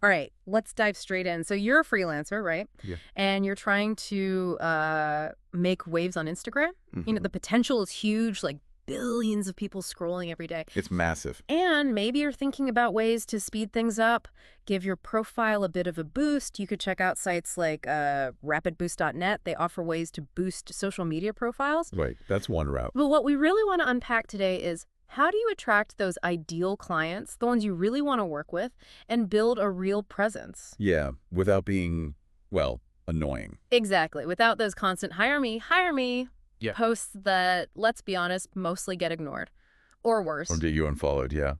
All right, let's dive straight in. So you're a freelancer, right? Yeah. And you're trying to make waves on Instagram. You know, hmm the potential is huge, like billions of people scrolling every day. It's massive. And maybe you're thinking about ways to speed things up, give your profile a bit of a boost. You could check out sites like rapidboost.net. They offer ways to boost social media profiles. Right. That's one route. But what we really want to unpack today is how do you attract those ideal clients, the ones you really want to work with, and build a real presence? Yeah. Without being, well, annoying. Exactly, without those constant hire me Yeah. posts that, let's be honest, mostly get ignored. Or worse. Or get you unfollowed. Yeah.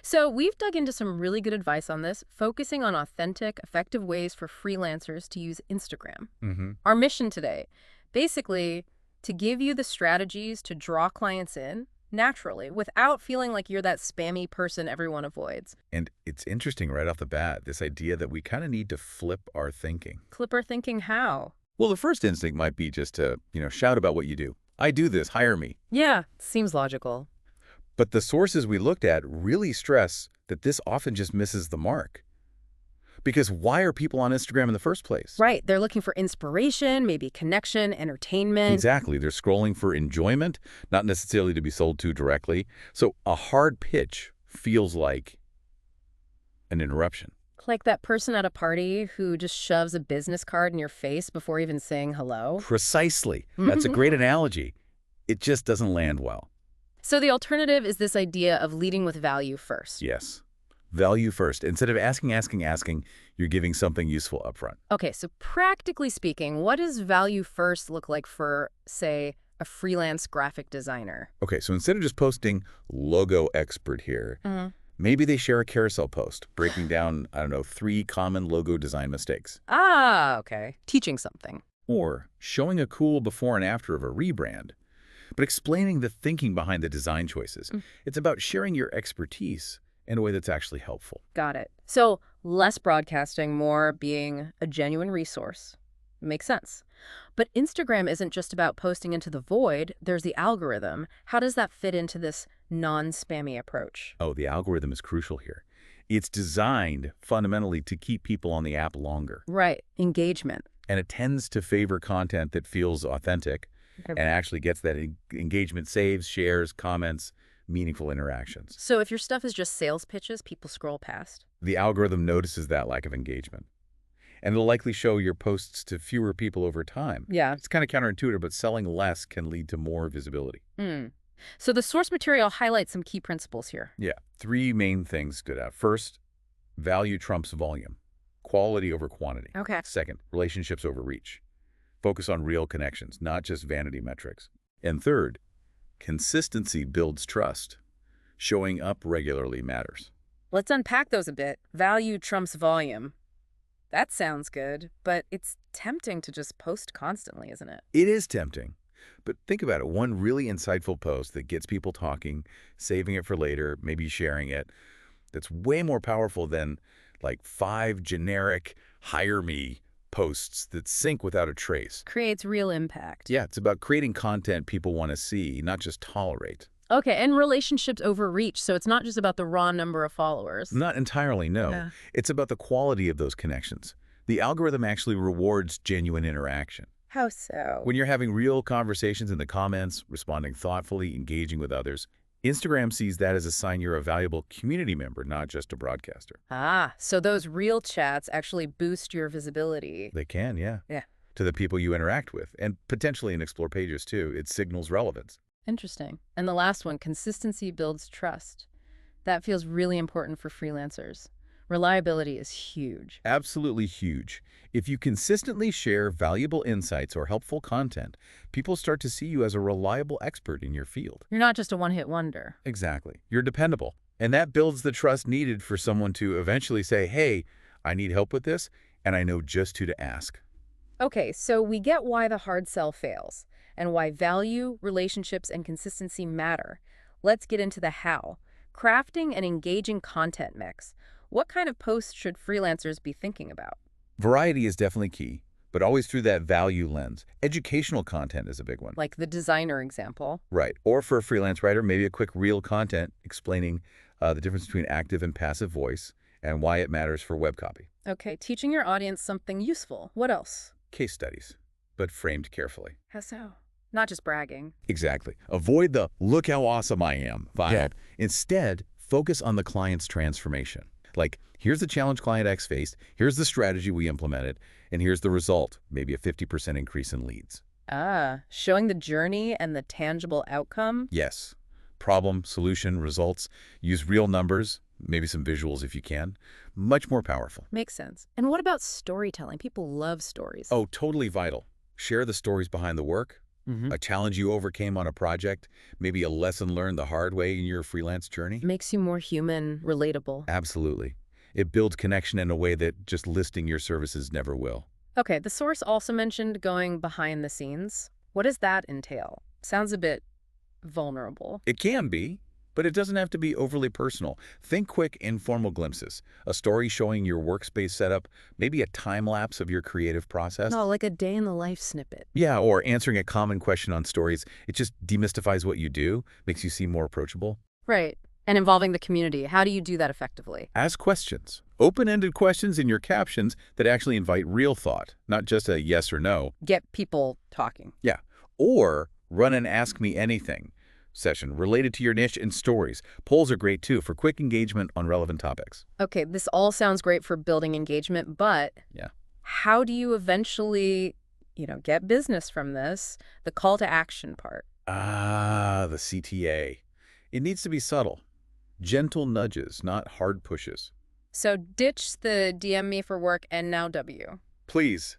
So we've dug into some really good advice on this, focusing on authentic, effective ways for freelancers to use Instagram. hmm Our mission today, basically, to give you the strategies to draw clients in naturally without feeling like you're that spammy person everyone avoids. And it's interesting right off the bat, this idea that we kind of need to flip our thinking. Clipper thinking how? Well, the first instinct might be just to, shout about what you do. I do this, hire me. Yeah, seems logical. But the sources we looked at really stress that this often just misses the mark. Because why are people on Instagram in the first place? Right, they're looking for inspiration, maybe connection, entertainment. Exactly. They're scrolling for enjoyment, not necessarily to be sold to directly. So a hard pitch feels like an interruption. Like that person at a party who just shoves a business card in your face before even saying hello. Precisely. That's a great analogy. It just doesn't land well. So the alternative is this idea of leading with value first. Yes. Value first. Instead of asking, you're giving something useful upfront. Okay, so practically speaking, what does value first look like for, say, a freelance graphic designer? Okay, so instead of just posting logo expert here, maybe they share a carousel post breaking down, 3 common logo design mistakes. Ah, okay. Teaching something. Or showing a cool before and after of a rebrand, but explaining the thinking behind the design choices. It's about sharing your expertise in a way that's actually helpful. Got it. So less broadcasting, more being a genuine resource. Makes sense. But Instagram isn't just about posting into the void. There's the algorithm. How does that fit into this non-spammy approach? Oh, the algorithm is crucial here. It's designed fundamentally to keep people on the app longer. Right. Engagement. And it tends to favor content that feels authentic and actually gets that engagement, saves, shares, comments, meaningful interactions. So if your stuff is just sales pitches, people scroll past? The algorithm notices that lack of engagement. And it'll likely show your posts to fewer people over time. Yeah. It's kind of counterintuitive, but selling less can lead to more visibility. So the source material highlights some key principles here. Yeah. 3 main things stood out. First, value trumps volume. Quality over quantity. Okay. Second, relationships over reach. Focus on real connections, not just vanity metrics. And third, consistency builds trust. Showing up regularly matters. Let's unpack those a bit. Value trumps volume. That sounds good, but it's tempting to just post constantly, isn't it? It is tempting. But think about it. One really insightful post that gets people talking, saving it for later, maybe sharing it, that's way more powerful than like 5 generic hire me posts that sync without a trace. Creates real impact. Yeah, it's about creating content people want to see, not just tolerate. Okay, and relationships over reach, so it's not just about the raw number of followers. Not entirely, no. Yeah. It's about the quality of those connections. The algorithm actually rewards genuine interaction. How so? When you're having real conversations in the comments, responding thoughtfully, engaging with others, Instagram sees that as a sign you're a valuable community member, not just a broadcaster. Ah, so those real chats actually boost your visibility. They can, yeah. Yeah. To the people you interact with, and potentially in Explore pages too. It signals relevance. Interesting. And the last one, consistency builds trust. That feels really important for freelancers. Reliability is huge. Absolutely huge. If you consistently share valuable insights or helpful content, people start to see you as a reliable expert in your field. You're not just a one-hit wonder. Exactly. You're dependable. And that builds the trust needed for someone to eventually say, hey, I need help with this, and I know just who to ask. Okay, so we get why the hard sell fails and why value, relationships, and consistency matter. Let's get into the how. Crafting an engaging content mix. What kind of posts should freelancers be thinking about? Variety is definitely key, but always through that value lens. Educational content is a big one. Like the designer example. Right. Or for a freelance writer, maybe a quick reel content explaining the difference between active and passive voice and why it matters for web copy. Okay, teaching your audience something useful. What else? Case studies, but framed carefully. How so? Not just bragging. Exactly. Avoid the "look how awesome I am" vibe. Yeah. Instead, focus on the client's transformation. Like, here's the challenge client X faced, here's the strategy we implemented, and here's the result, maybe a 50% increase in leads. Ah, showing the journey and the tangible outcome? Yes. Problem, solution, results. Use real numbers, maybe some visuals if you can. Much more powerful. Makes sense. And what about storytelling? People love stories. Oh, totally vital. Share the stories behind the work, a challenge you overcame on a project, maybe a lesson learned the hard way in your freelance journey. Makes you more human, relatable. Absolutely. It builds connection in a way that just listing your services never will. Okay, the source also mentioned going behind the scenes. What does that entail? Sounds a bit vulnerable. It can be, but it doesn't have to be overly personal. Think quick, informal glimpses. A story showing your workspace setup, maybe a time-lapse of your creative process. No, like a day in the life snippet. Yeah, or answering a common question on stories. It just demystifies what you do, makes you seem more approachable. Right. And involving the community. How do you do that effectively? Ask questions. Open-ended questions in your captions that actually invite real thought, not just a yes or no. Get people talking. Yeah. Or run an Ask Me Anything session related to your niche and stories. Polls are great too for quick engagement on relevant topics. Okay, this all sounds great for building engagement, but Yeah. how do you eventually, get business from this? The call to action part. Ah, the CTA. It needs to be subtle. Gentle nudges, not hard pushes. So ditch the DM me for work and now W. Please.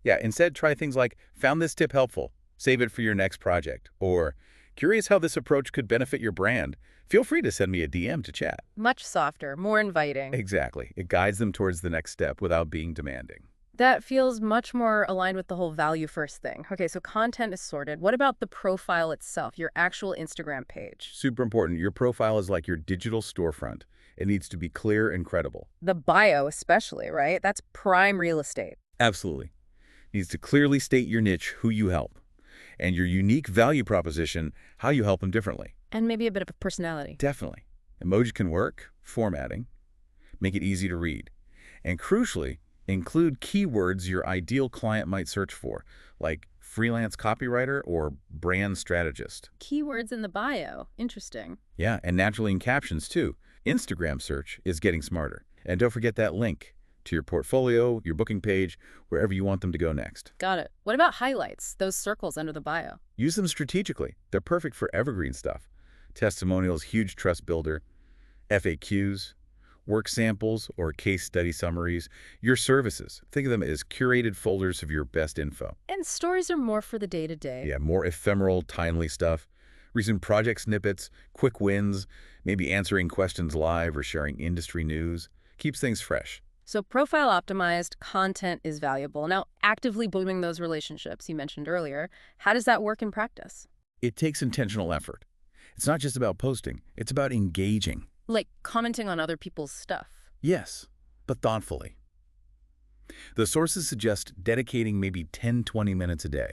Yeah, instead try things like, found this tip helpful, save it for your next project, or curious how this approach could benefit your brand. Feel free to send me a DM to chat. Much softer, more inviting. Exactly. It guides them towards the next step without being demanding. That feels much more aligned with the whole value first thing. Okay, so content is sorted. What about the profile itself, your actual Instagram page? Super important. Your profile is like your digital storefront. It needs to be clear and credible. The bio especially, right? That's prime real estate. Absolutely. It needs to clearly state your niche, who you help, and your unique value proposition, how you help them differently. And maybe a bit of a personality. Definitely. Emoji can work, formatting, make it easy to read. And crucially, include keywords your ideal client might search for, like freelance copywriter or brand strategist. Keywords in the bio. Interesting. Yeah, and naturally in captions too. Instagram search is getting smarter. And don't forget that link to your portfolio, your booking page, wherever you want them to go next. Got it. What about highlights, those circles under the bio? Use them strategically. They're perfect for evergreen stuff. Testimonials, huge trust builder, FAQs, work samples or case study summaries, your services. Think of them as curated folders of your best info. And stories are more for the day-to-day. Yeah, more ephemeral, timely stuff. Recent project snippets, quick wins, maybe answering questions live or sharing industry news. Keeps things fresh. So profile optimized content is valuable. Now, actively building those relationships you mentioned earlier, how does that work in practice? It takes intentional effort. It's not just about posting. It's about engaging. Like commenting on other people's stuff. Yes, but thoughtfully. The sources suggest dedicating maybe 10-20 minutes a day.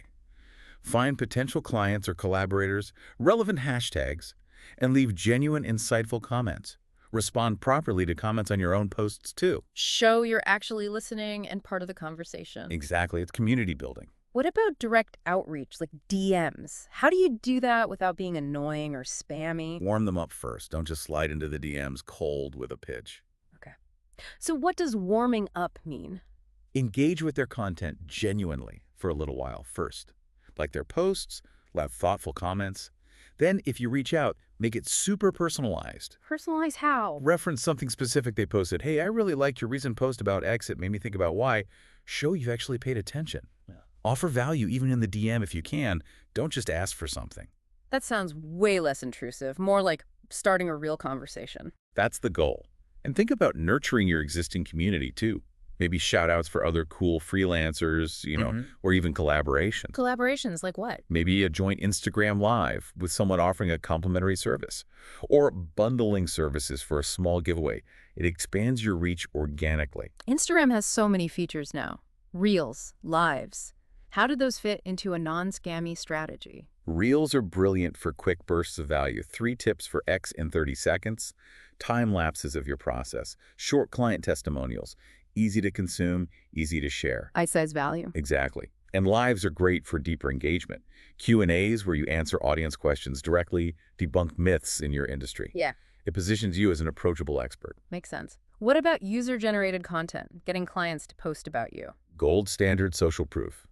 Find potential clients or collaborators, relevant hashtags, and leave genuine, insightful comments. Respond properly to comments on your own posts, too. Show you're actually listening and part of the conversation. Exactly. It's community building. What about direct outreach, like DMs? How do you do that without being annoying or spammy? Warm them up first. Don't just slide into the DMs cold with a pitch. Okay. So what does warming up mean? Engage with their content genuinely for a little while first. Like their posts, leave thoughtful comments. Then, if you reach out, make it super personalized. Personalize how? Reference something specific they posted. Hey, I really liked your recent post about X. It made me think about Y. Show you've actually paid attention. Yeah. Offer value even in the DM if you can. Don't just ask for something. That sounds way less intrusive, more like starting a real conversation. That's the goal. And think about nurturing your existing community, too. Maybe shout-outs for other cool freelancers, or even collaborations. Collaborations like what? Maybe a joint Instagram Live with someone offering a complimentary service. Or bundling services for a small giveaway. It expands your reach organically. Instagram has so many features now. Reels, Lives. How did those fit into a non-scammy strategy? Reels are brilliant for quick bursts of value. 3 tips for X in 30 seconds. Time lapses of your process. Short client testimonials. Easy to consume, easy to share. Eye-size value. Exactly. And lives are great for deeper engagement. Q&As where you answer audience questions directly, debunk myths in your industry. Yeah, It positions you as an approachable expert. makes sense. What about user-generated content, getting clients to post about you? Gold standard social proof.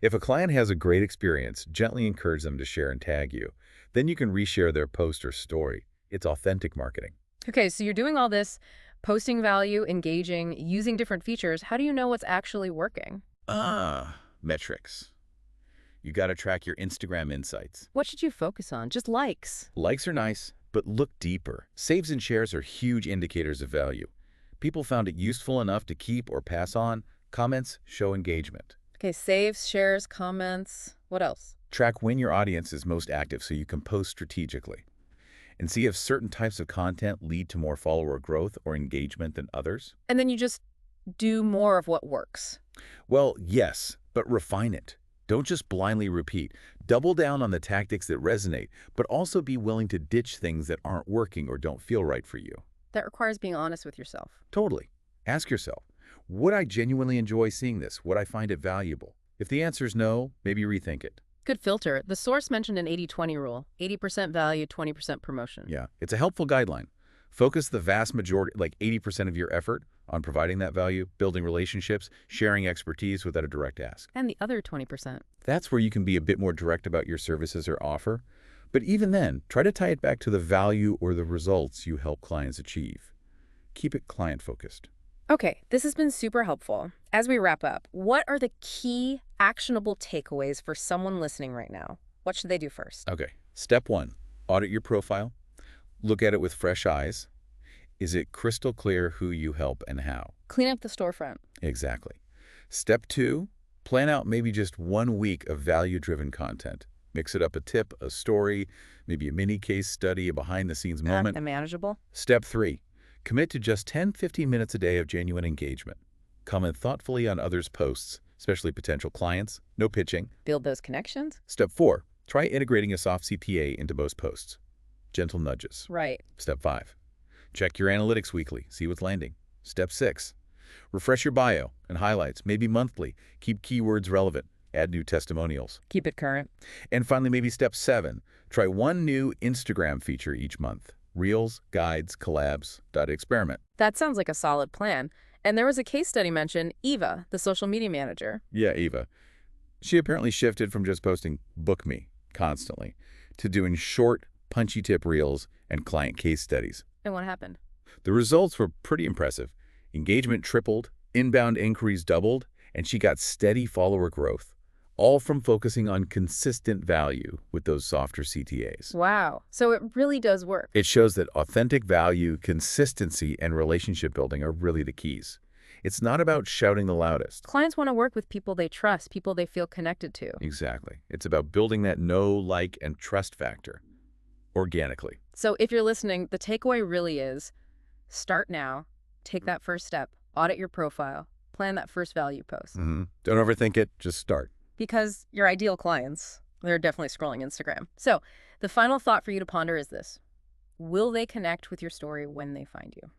If a client has a great experience, gently encourage them to share and tag you. Then you can reshare their post or story. It's authentic marketing. Okay, so you're doing all this, posting value, engaging, using different features. How do you know what's actually working? Metrics. You got to track your Instagram insights. What should you focus on? Just likes. Likes are nice, but look deeper. Saves and shares are huge indicators of value. People found it useful enough to keep or pass on. Comments show engagement. Okay, saves, shares, comments. What else? Track when your audience is most active so you can post strategically. And see if certain types of content lead to more follower growth or engagement than others. And then you just do more of what works. Well, yes, but refine it. Don't just blindly repeat. Double down on the tactics that resonate, but also be willing to ditch things that aren't working or don't feel right for you. That requires being honest with yourself. Totally. Ask yourself, would I genuinely enjoy seeing this? Would I find it valuable? If the answer is no, maybe rethink it. Good filter. The source mentioned an 80-20 rule. 80% value, 20% promotion. Yeah, it's a helpful guideline. Focus the vast majority, like 80% of your effort, on providing that value, building relationships, sharing expertise without a direct ask. And the other 20%. That's where you can be a bit more direct about your services or offer. But even then, try to tie it back to the value or the results you help clients achieve. Keep it client-focused. Okay, this has been super helpful. As we wrap up, what are the key actionable takeaways for someone listening right now? What should they do first? Okay, step 1, audit your profile. Look at it with fresh eyes. Is it crystal clear who you help and how? Clean up the storefront. Exactly. Step 2, plan out maybe just 1 week of value-driven content. Mix it up a tip, a story, maybe a mini case study, a behind-the-scenes moment. And manageable. Step 3, commit to just 10-15 minutes a day of genuine engagement. Comment thoughtfully on others' posts, especially potential clients. No pitching. Build those connections. Step 4, try integrating a soft CTA into most posts. Gentle nudges. Right. Step 5, check your analytics weekly, see what's landing. Step 6, refresh your bio and highlights, maybe monthly. Keep keywords relevant. Add new testimonials. Keep it current. And finally, maybe step 7, try 1 new Instagram feature each month. Reels, guides, collabs, experiment. That sounds like a solid plan. And there was a case study mentioned, Eva, the social media manager. Yeah, Eva. She apparently shifted from just posting "book me" constantly to doing short, punchy tip reels and client case studies. And what happened? The results were pretty impressive. Engagement tripled, inbound inquiries doubled, and she got steady follower growth, all from focusing on consistent value with those softer CTAs. Wow. So it really does work. It shows that authentic value, consistency, and relationship building are really the keys. It's not about shouting the loudest. Clients want to work with people they trust, people they feel connected to. Exactly. It's about building that know, like, and trust factor organically. So if you're listening, the takeaway really is start now, take that first step, audit your profile, plan that first value post. Don't overthink it, just start. Because your ideal clients, they're definitely scrolling Instagram. So the final thought for you to ponder is this. Will they connect with your story when they find you?